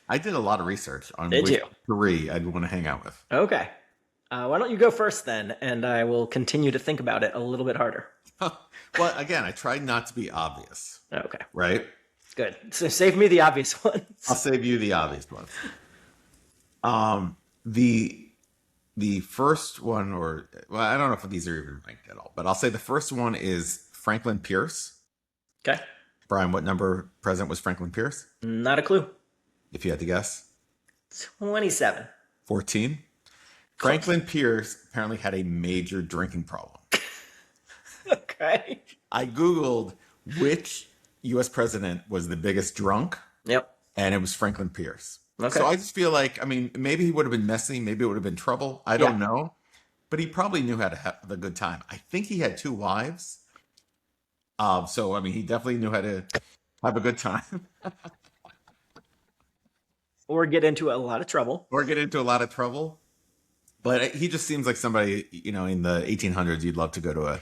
I did a lot of research on Did which you? 3 I'd want to hang out with. Okay. Why don't you go first then, and I will continue to think about it a little bit harder. Well, again, I tried not to be obvious, Okay. right? Good. So save me the obvious ones. I'll save you the obvious ones. The first one, I don't know if these are even ranked at all, but I'll say the first one is Franklin Pierce. Okay. Brian, what number president was Franklin Pierce? Not a clue. If you had to guess. 27. 14. Franklin Pierce apparently had a major drinking problem. Okay. I Googled which U.S. president was the biggest drunk, Yep. and it was Franklin Pierce. Okay. So I just feel like, I mean, maybe he would have been messy. Maybe it would have been trouble. I don't know. But he probably knew how to have a good time. I think he had 2 wives. So, I mean, he definitely knew how to have a good time. Or get into a lot of trouble. Or get into a lot of trouble. But he just seems like somebody, in the 1800s, you'd love to go to a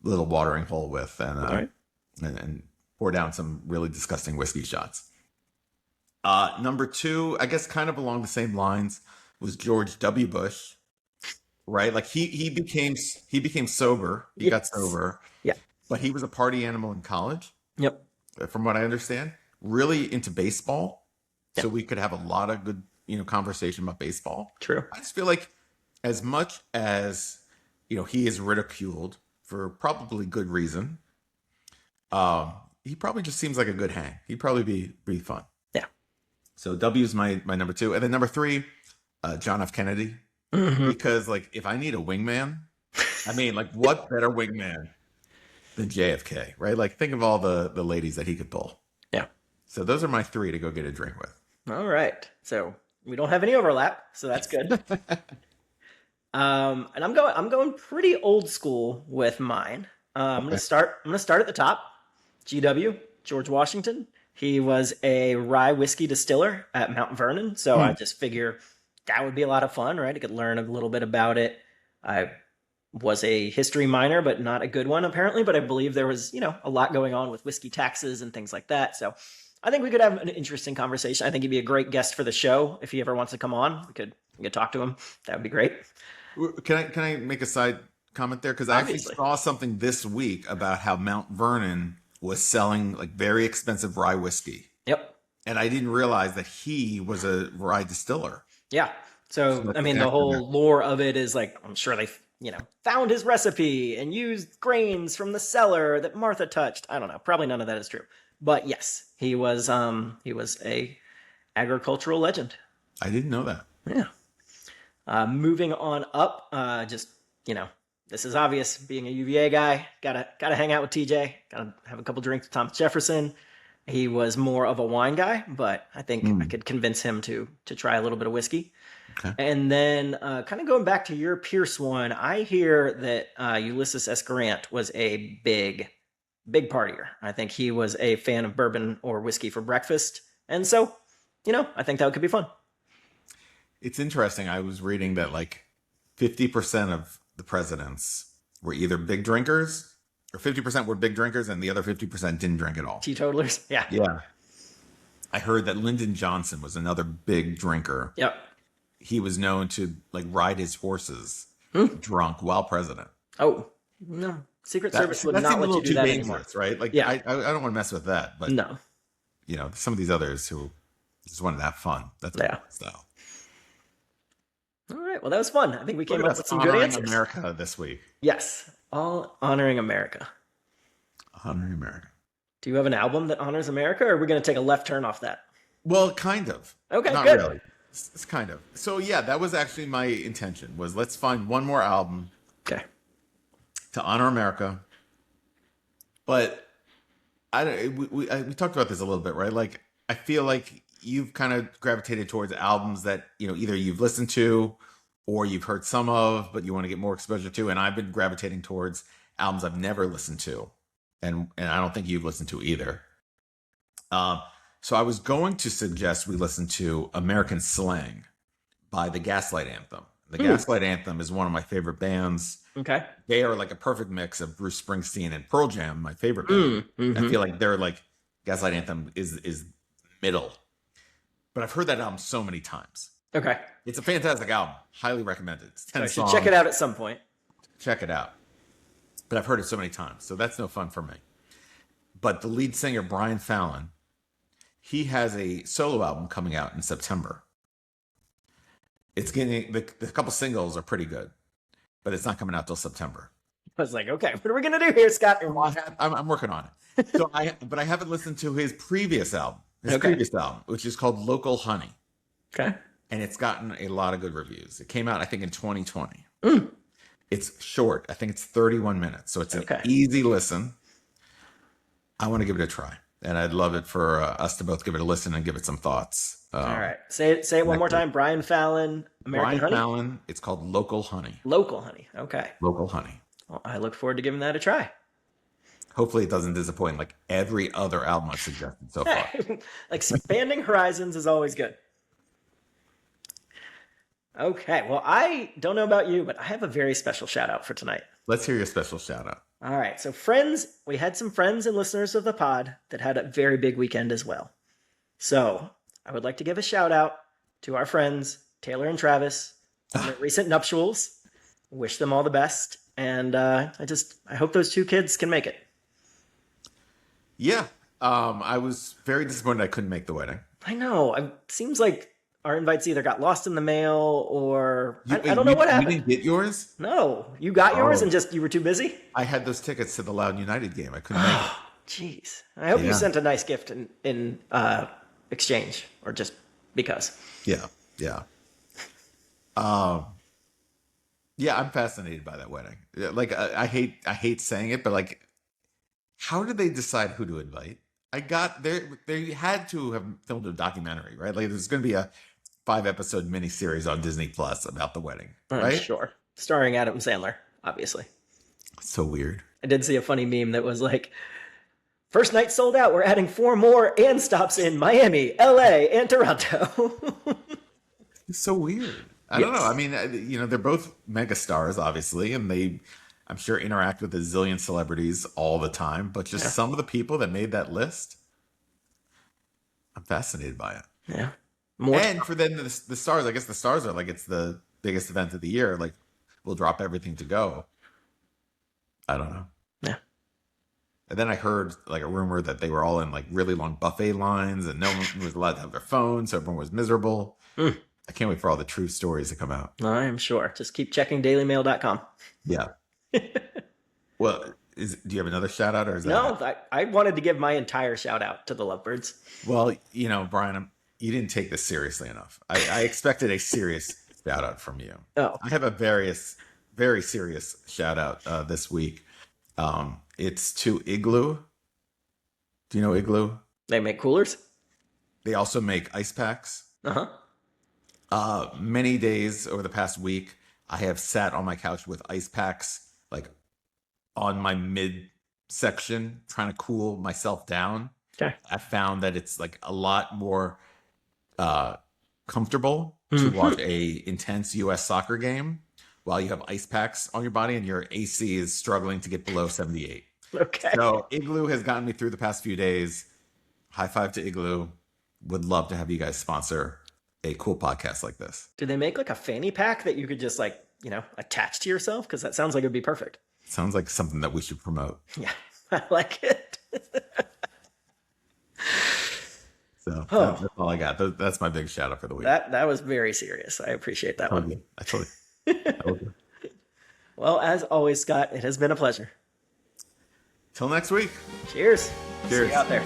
little watering hole with and pour down some really disgusting whiskey shots. Number two, I guess kind of along the same lines, was George W. Bush, right? Like he became sober. He got Yes. sober, Yeah. but he was a party animal in college, Yep. from what I understand. Really into baseball, Yeah. so we could have a lot of good, conversation about baseball. True. I just feel like as much as he is ridiculed for probably good reason, he probably just seems like a good hang. He'd probably be fun. Yeah. So W's my number two, and then number three, John F. Kennedy, Hmm. because like if I need a wingman, I mean, like what better wingman than JFK, right? Like think of all the ladies that he could pull. Yeah. So those are my three to go get a drink with. All right. So we don't have any overlap, so that's good. And I'm going pretty old school with mine. Okay. I'm gonna start at the top. GW, George Washington. He was a rye whiskey distiller at Mount Vernon, so I Hmm. just figure that would be a lot of fun, right? I could learn a little bit about it. I was a history minor, but not a good one apparently. But I believe there was, a lot going on with whiskey taxes and things like that. So I think we could have an interesting conversation. I think he'd be a great guest for the show if he ever wants to come on. We could talk to him. That would be great. Can I make a side comment there? Because I actually Obviously. saw something this week about how Mount Vernon was selling like very expensive rye whiskey, Yep. and I didn't realize that he was a rye distiller. Yeah. So So, that's I the mean, the connection there. whole lore of it is like, I'm sure they, found his recipe and used grains from the cellar that Martha touched. I don't know. Probably none of that is true. But yes, he was a agricultural legend. I didn't know that. Yeah. Moving on up, just, you know, this is obvious. Being a UVA guy, gotta hang out with TJ. Gotta have a couple drinks with Thomas Jefferson. He was more of a wine guy, but I think I Hmm. could convince him to try a little bit of whiskey. Okay. And then, kind of going back to your Pierce one, I hear that Ulysses S. Grant was a big partier. I think he was a fan of bourbon or whiskey for breakfast, and so, I think that could be fun. It's interesting. I was reading that like 50% of the presidents were either big drinkers, or 50% were big drinkers, and the other 50% didn't drink at all. Teetotalers, yeah, Yeah. I heard that Lyndon Johnson was another big drinker. yep. He was known to like ride his horses Hmm. drunk while president. Oh no, Secret That, Service would that not seemed a let you little do too that anymore. dangerous, right? Like Yeah, I don't want to mess with that, but no, some of these others who just wanted to have fun. That's yeah. style. All right, well that was fun. I think we Look came at up us with some good honoring answers. America this week. Yes, all honoring America. Honoring America. Do you have an album that honors America, or are we going to take a left turn off that? Well, kind of. Okay, Not good. really. It's kind of. So yeah, that was actually my intention. Was let's find one more album Okay. to honor America. But I don't. We talked about this a little bit, right? Like I feel like you've kind of gravitated towards albums that either you've listened to or you've heard some of, but you want to get more exposure to. And I've been gravitating towards albums I've never listened to, and I don't think you've listened to either. Um, so I was going to suggest we listen to American Slang by the Gaslight Anthem. The Mm, Gaslight Anthem is one of my favorite bands. okay. They are like a perfect mix of Bruce Springsteen and Pearl Jam, my favorite band. I Mm-hmm. feel like they're like Gaslight Anthem is middle. But I've heard that album so many times. Okay. It's a fantastic album. Highly recommended. It's So 10 I should check songs. it out at some point. Check it out. But I've heard it so many times. So that's no fun for me. But the lead singer, Brian Fallon, he has a solo album coming out in September. It's getting the couple singles are pretty good, but it's not coming out till September. I was like, okay, what are we going to do here, Scott? I'm working on it. But I haven't listened to his previous album, Okay. which is called Local Honey, Okay. and it's gotten a lot of good reviews. It came out, I think, in 2020. Mm, It's short. I think it's 31 minutes, so it's an okay. easy listen. I want to give it a try, and I'd love it for us to both give it a listen and give it some thoughts. All right. Say it one more time. Brian Fallon, American Brian Honey? Fallon. It's called Local Honey. Local Honey. Okay. Local Honey. Well, I look forward to giving that a try. Hopefully, it doesn't disappoint like every other album I've suggested so far. Expanding horizons is always good. Okay. Well, I don't know about you, but I have a very special shout out for tonight. Let's hear your special shout out. All right. So, friends, we had some friends and listeners of the pod that had a very big weekend as well. So, I would like to give a shout out to our friends, Taylor and Travis, on their recent nuptials. Wish them all the best. And I hope those two kids can make it. Yeah. I was very disappointed I couldn't make the wedding. I know. It seems like our invites either got lost in the mail or I don't know what happened. You didn't get yours? No. You got yours and you were too busy? I had those tickets to the Loud United game. I couldn't make it. Jeez. I hope you sent a nice gift in exchange or just because. Yeah. Yeah. Yeah, I'm fascinated by that wedding. Like, I hate saying it, but like, how did they decide who to invite? They had to have filmed a documentary, right? Like, there's going to be a 5-episode miniseries on Disney Plus about the wedding, right? Sure. Starring Adam Sandler, obviously. So weird. I did see a funny meme that was like, first night sold out. We're adding 4 more and stops in Miami, LA, and Toronto. It's so weird. I don't know. I mean, they're both megastars, obviously, and I'm sure, interact with a zillion celebrities all the time. But just some of the people that made that list, I'm fascinated by it. Yeah. For then the stars, I guess the stars are like, it's the biggest event of the year. Like, we'll drop everything to go. I don't know. Yeah. And then I heard like a rumor that they were all in like really long buffet lines and no one was allowed to have their phone, so everyone was miserable. I can't wait for all the true stories to come out. I am sure. Just keep checking dailymail.com. Yeah. Well, do you have another shout out or is that? No, I wanted to give my entire shout out to the Lovebirds. Well, Brian, you didn't take this seriously enough. I expected a serious shout out from you. Oh. I have a very serious shout out this week. It's to Igloo. Do you know Igloo? They make coolers? They also make ice packs. Uh-huh. Many days over the past week, I have sat on my couch with ice packs, like on my midsection, trying to cool myself down. Okay. I found that it's like a lot more comfortable to watch a intense U.S. soccer game while you have ice packs on your body and your AC is struggling to get below 78. Okay. So Igloo has gotten me through the past few days. High five to Igloo. Would love to have you guys sponsor a cool podcast like this. Do they make like a fanny pack that you could just like, attach to yourself? Because that sounds like it'd be perfect. Sounds like something that we should promote. Yeah, I like it. So that's all I got. That's my big shout out for the week. That was very serious. I appreciate that one. I told you. Well, as always, Scott, it has been a pleasure. Till next week. Cheers. Cheers. See you out there.